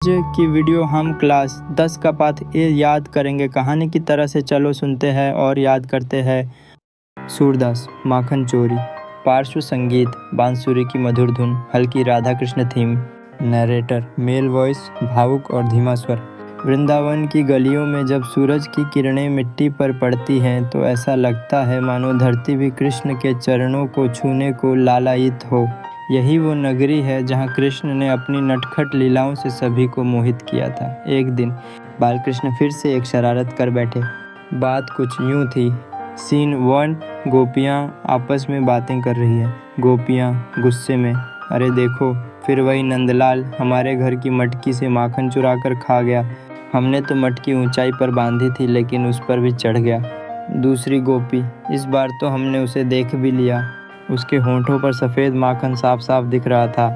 की वीडियो हम क्लास 10 का पाठ ए याद करेंगे। कहानी की तरह से चलो सुनते हैं और याद करते हैं। सूरदास, माखन चोरी। पार्श्व संगीत बांसुरी की मधुर धुन, हल्की Radha Krishna theme. Narrator male voice, भावुक और धीमा स्वर। वृंदावन की गलियों में जब सूरज की किरणें मिट्टी पर पड़ती हैं तो ऐसा लगता है मानो धरती भी कृष्ण के चरणों को छूने को लालायित हो। यही वो नगरी है जहाँ कृष्ण ने अपनी नटखट लीलाओं से सभी को मोहित किया था। एक दिन बालकृष्ण फिर से एक शरारत कर बैठे। बात कुछ यूँ थी। सीन 1, गोपियाँ आपस में बातें कर रही है। गोपियाँ गुस्से में, अरे देखो फिर वही नंदलाल हमारे घर की मटकी से माखन चुरा कर खा गया। हमने तो मटकी ऊंचाई पर बांधी थी लेकिन उस पर भी चढ़ गया। दूसरी गोपी, इस बार तो हमने उसे देख भी लिया, उसके होंठों पर सफ़ेद माखन साफ साफ दिख रहा था।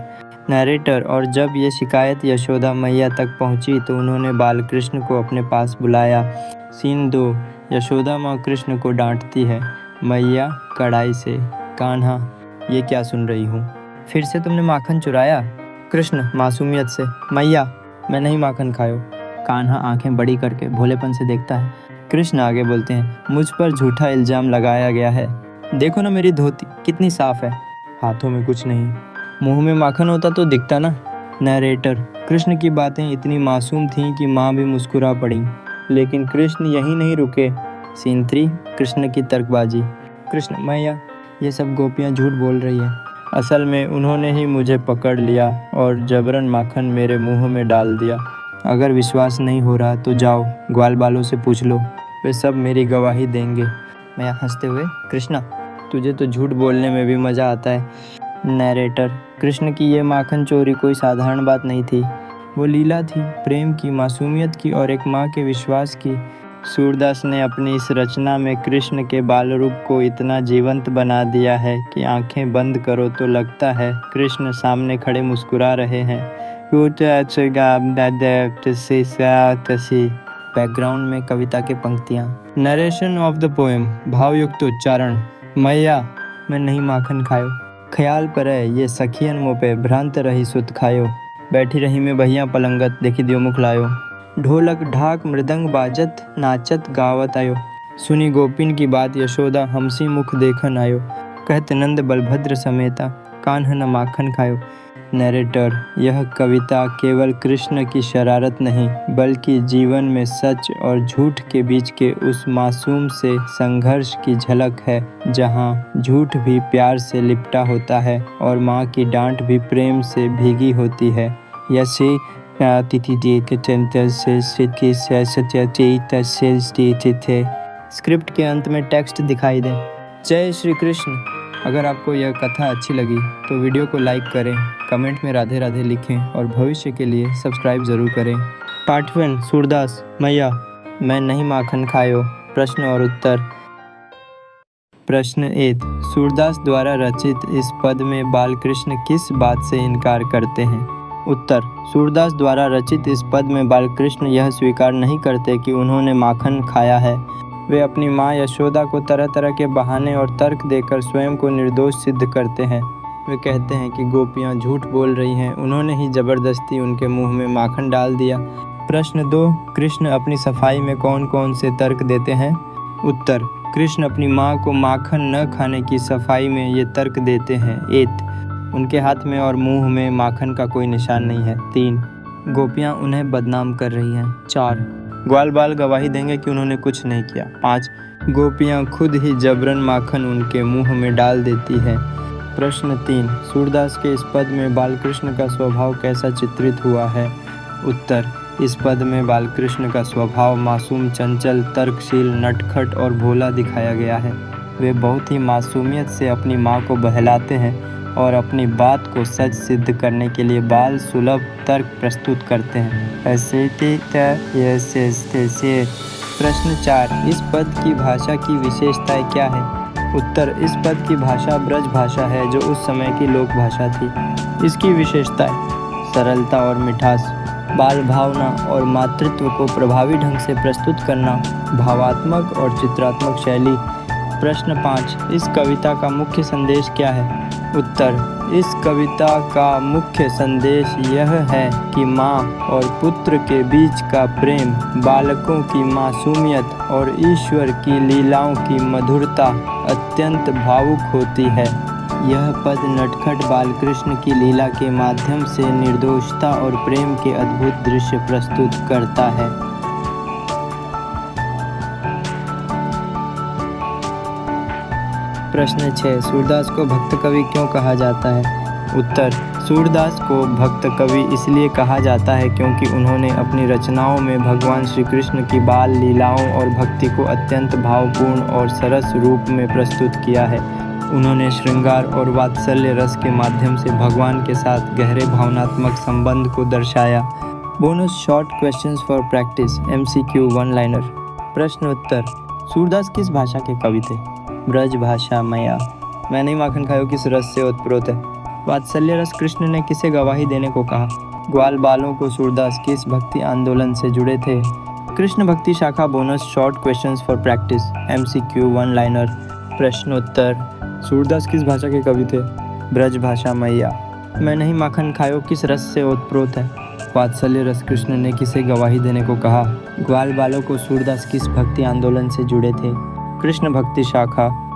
नरेटर, और जब ये शिकायत यशोदा मैया तक पहुंची तो उन्होंने बालकृष्ण को अपने पास बुलाया। सीन 2, यशोदा माँ कृष्ण को डांटती है। मैया कड़ाई से, कान्हा ये क्या सुन रही हूँ, फिर से तुमने माखन चुराया? कृष्ण मासूमियत से, मैया मैं नहीं माखन खायो। कान्हा आंखें बड़ी करके भोलेपन से देखता है। कृष्ण आगे बोलते हैं, मुझ पर झूठा इल्ज़ाम लगाया गया है। देखो ना मेरी धोती कितनी साफ है, हाथों में कुछ नहीं, मुंह में माखन होता तो दिखता ना। नरेटर, कृष्ण की बातें इतनी मासूम थीं कि माँ भी मुस्कुरा पड़ी, लेकिन कृष्ण यहीं नहीं रुके। सीन 3, कृष्ण की तर्कबाजी। कृष्ण, मैया ये सब गोपियाँ झूठ बोल रही है। असल में उन्होंने ही मुझे पकड़ लिया और जबरन माखन मेरे मुंह में डाल दिया। अगर विश्वास नहीं हो रहा तो जाओ ग्वाल बालों से पूछ लो, वे सब मेरी गवाही देंगे। मैया हंसते हुए, कृष्णा तुझे तो झूठ बोलने में भी मज़ा आता है। नरेटर, कृष्ण की ये माखन चोरी कोई साधारण बात नहीं थी, वो लीला थी, प्रेम की, मासूमियत की और एक माँ के विश्वास की। सूरदास ने अपनी इस रचना में कृष्ण के बाल रूप को इतना जीवंत बना दिया है कि आंखें बंद करो तो लगता है कृष्ण सामने खड़े मुस्कुरा रहे हैं। बैकग्राउंड में कविता के पंक्तियाँ। नरेशन ऑफ द पोएम, भावयुक्त उच्चारण। मैया मैं नहीं माखन खायो, ख्याल परे ये सखियन मोपे भ्रांत रही सुत खायो। बैठी रही में भैया पलंगत, देखी दियो मुख लायो। ढोलक ढाक मृदंग बाजत, नाचत गावत आयो। सुनी गोपिन की बात यशोदा, हमसी मुख देखन आयो। कहत नंद बलभद्र समेता, कान्हा न माखन खायो। नरेटर, यह कविता केवल कृष्ण की शरारत नहीं बल्कि जीवन में सच और झूठ के बीच के उस मासूम से संघर्ष की झलक है, जहाँ झूठ भी प्यार से लिपटा होता है और माँ की डांट भी प्रेम से भीगी होती है। यसे स्क्रिप्ट के अंत में टेक्स्ट दिखाई दे। जय श्री कृष्ण। अगर आपको यह कथा अच्छी लगी तो वीडियो को लाइक करें, कमेंट में राधे राधे लिखें और भविष्य के लिए सब्सक्राइब ज़रूर करें। पार्ट 1, सूरदास, मैया मैं नहीं माखन खायो। प्रश्न और उत्तर। प्रश्न 1, सूरदास द्वारा रचित इस पद में बालकृष्ण किस बात से इनकार करते हैं? उत्तर, सूरदास द्वारा रचित इस पद में बालकृष्ण यह स्वीकार नहीं करते कि उन्होंने माखन खाया है। वे अपनी माँ यशोदा को तरह तरह के बहाने और तर्क देकर स्वयं को निर्दोष सिद्ध करते हैं। वे कहते हैं कि गोपियाँ झूठ बोल रही हैं, उन्होंने ही जबरदस्ती उनके मुंह में माखन डाल दिया। प्रश्न 2, कृष्ण अपनी सफाई में कौन कौन से तर्क देते हैं? उत्तर, कृष्ण अपनी माँ को माखन न खाने की सफाई में ये तर्क देते हैं। 1, उनके हाथ में और मुंह में माखन का कोई निशान नहीं है। 3, गोपियाँ उन्हें बदनाम कर रही हैं। 4, ग्वाल बाल गवाही देंगे कि उन्होंने कुछ नहीं किया। 5, गोपियाँ खुद ही जबरन माखन उनके मुंह में डाल देती हैं। प्रश्न 3, सूरदास के इस पद में बालकृष्ण का स्वभाव कैसा चित्रित हुआ है? उत्तर, इस पद में बालकृष्ण का स्वभाव मासूम, चंचल, तर्कशील, नटखट और भोला दिखाया गया है। वे बहुत ही मासूमियत से अपनी माँ को बहलाते हैं और अपनी बात को सच सिद्ध करने के लिए बाल सुलभ तर्क प्रस्तुत करते हैं। प्रश्न 4, इस पद की भाषा की विशेषताएं क्या है? उत्तर, इस पद की भाषा ब्रज भाषा है जो उस समय की लोक भाषा थी। इसकी विशेषताएं सरलता और मिठास, बाल भावना और मातृत्व को प्रभावी ढंग से प्रस्तुत करना, भावात्मक और चित्रात्मक शैली, प्रश्न 5, इस कविता का मुख्य संदेश क्या है? उत्तर, इस कविता का मुख्य संदेश यह है कि माँ और पुत्र के बीच का प्रेम, बालकों की मासूमियत और ईश्वर की लीलाओं की मधुरता अत्यंत भावुक होती है। यह पद नटखट बालकृष्ण की लीला के माध्यम से निर्दोषता और प्रेम के अद्भुत दृश्य प्रस्तुत करता है। प्रश्न 6, सूरदास को भक्त कवि क्यों कहा जाता है? उत्तर, सूरदास को भक्त कवि इसलिए कहा जाता है क्योंकि उन्होंने अपनी रचनाओं में भगवान श्री कृष्ण की बाल लीलाओं और भक्ति को अत्यंत भावपूर्ण और सरस रूप में प्रस्तुत किया है। उन्होंने श्रृंगार और वात्सल्य रस के माध्यम से भगवान के साथ गहरे भावनात्मक संबंध को दर्शाया। Bonus short questions for practice, MCQ one liner. प्रश्न उत्तर, सूरदास किस भाषा के कवि थे? ब्रज भाषा मया। मैं नहीं माखन खायो किस रस से उत्प्रोत है? वात्सल्य रस कृष्ण ने किसे गवाही देने को कहा? ग्वाल बालों को सूरदास किस भक्ति आंदोलन से जुड़े थे? कृष्ण भक्ति शाखा। Bonus short questions for practice, MCQ one liner. प्रश्न उत्तर, सूरदास किस भाषा के कवि थे? ब्रज भाषा मैया। मैं नहीं माखन खायो किस रस से ओतप्रोत है? वात्सल्य रस कृष्ण ने किसे गवाही देने को कहा? ग्वाल बालों को सूरदास किस भक्ति आंदोलन से जुड़े थे? कृष्ण भक्ति शाखा।